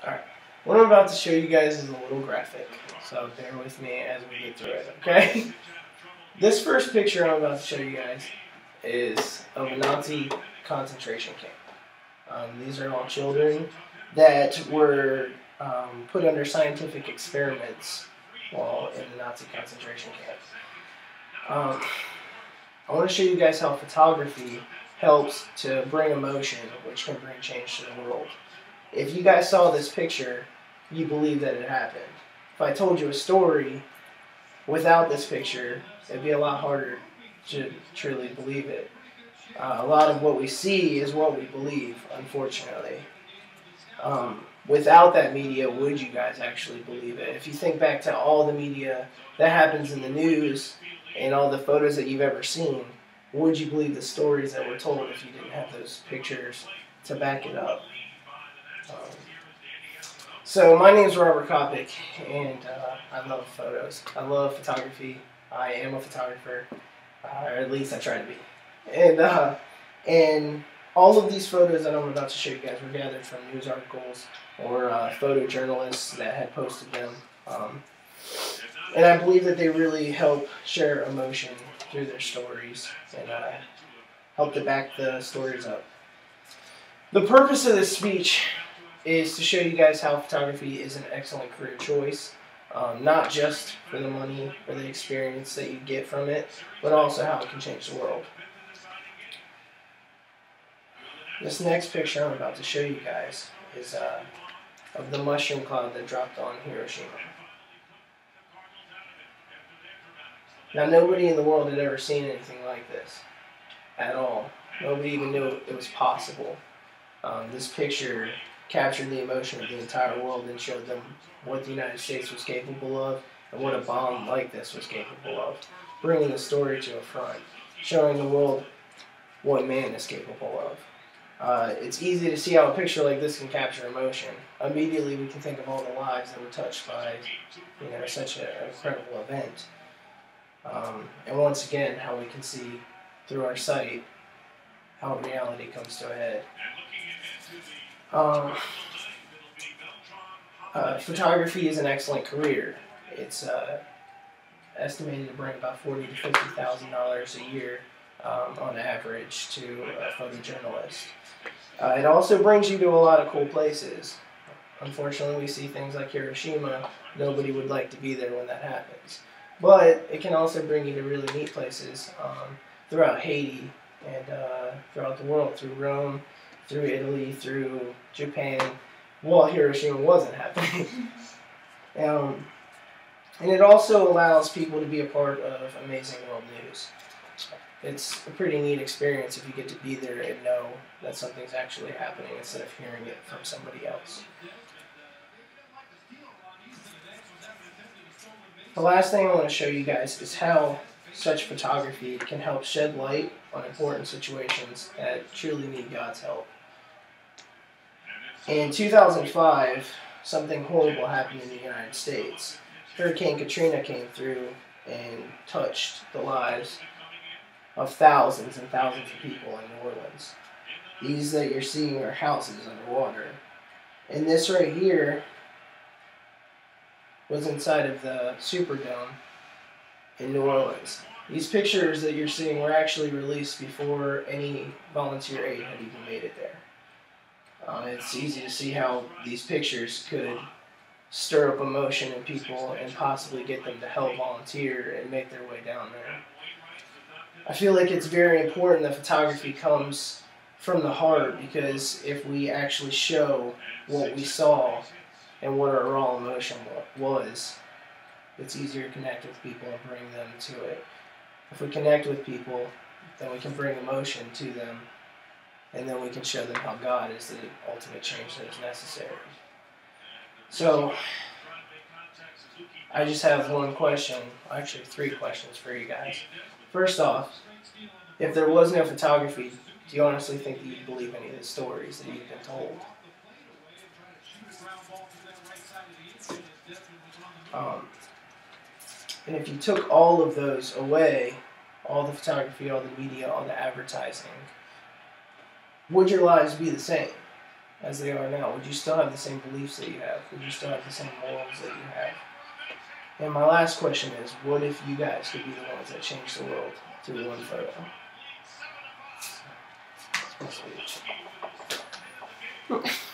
Alright, what I'm about to show you guys is a little graphic, so bear with me as we get through it, okay? This first picture I'm about to show you guys is of a Nazi concentration camp. These are all children that were put under scientific experiments while in the Nazi concentration camp. I want to show you guys how photography helps to bring emotion, which can bring change to the world. If you guys saw this picture, you believe that it happened. If I told you a story without this picture, it'd be a lot harder to truly believe it. A lot of what we see is what we believe, unfortunately. Without that media, would you guys actually believe it? If you think back to all the media that happens in the news and all the photos that you've ever seen, would you believe the stories that were told if you didn't have those pictures to back it up? So my name is Robert Kopic, and I love photos. I love photography. I am a photographer, or at least I try to be. And all of these photos that I'm about to show you guys were gathered from news articles or photojournalists that had posted them. And I believe that they really help share emotion through their stories and help to back the stories up. The purpose of this speech is to show you guys how photography is an excellent career choice, not just for the money or the experience that you get from it, but also how it can change the world. This next picture I'm about to show you guys is of the mushroom cloud that dropped on Hiroshima. Now, nobody in the world had ever seen anything like this at all. Nobody even knew it was possible. This picture captured the emotion of the entire world and showed them what the United States was capable of and what a bomb like this was capable of, bringing the story to a front, showing the world what man is capable of. It's easy to see how a picture like this can capture emotion. Immediately we can think of all the lives that were touched by such an incredible event. And once again, how we can see through our sight how reality comes to a head. Photography is an excellent career. It's estimated to bring about $40,000 to $50,000 a year on average to a photojournalist. It also brings you to a lot of cool places. Unfortunately, we see things like Hiroshima. Nobody would like to be there when that happens. But it can also bring you to really neat places throughout Haiti and throughout the world, through Rome, through Italy, through Japan, while Hiroshima wasn't happening. And it also allows people to be a part of amazing world news. It's a pretty neat experience if you get to be there and know that something's actually happening instead of hearing it from somebody else. The last thing I want to show you guys is how such photography can help shed light on important situations that truly need God's help. In 2005, something horrible happened in the United States. Hurricane Katrina came through and touched the lives of thousands and thousands of people in New Orleans. These that you're seeing are houses underwater. And this right here was inside of the Superdome in New Orleans. These pictures that you're seeing were actually released before any volunteer aid had even made it there. It's easy to see how these pictures could stir up emotion in people and possibly get them to help volunteer and make their way down there. I feel like it's very important that photography comes from the heart, because if we actually show what we saw and what our raw emotion was, it's easier to connect with people and bring them to it. If we connect with people, then we can bring emotion to them, and then we can show them how God is the ultimate change that is necessary. So, I just have one question, actually 3 questions for you guys. First off, if there was no photography, do you honestly think that you'd believe any of the stories that you've been told? And if you took all of those away, all the photography, all the media, all the advertising, would your lives be the same? as they are now, would you still have the same beliefs that you have? Would you still have the same morals that you have? And my last question is, what if you guys could be the ones that change the world through one photo? That's supposed to be a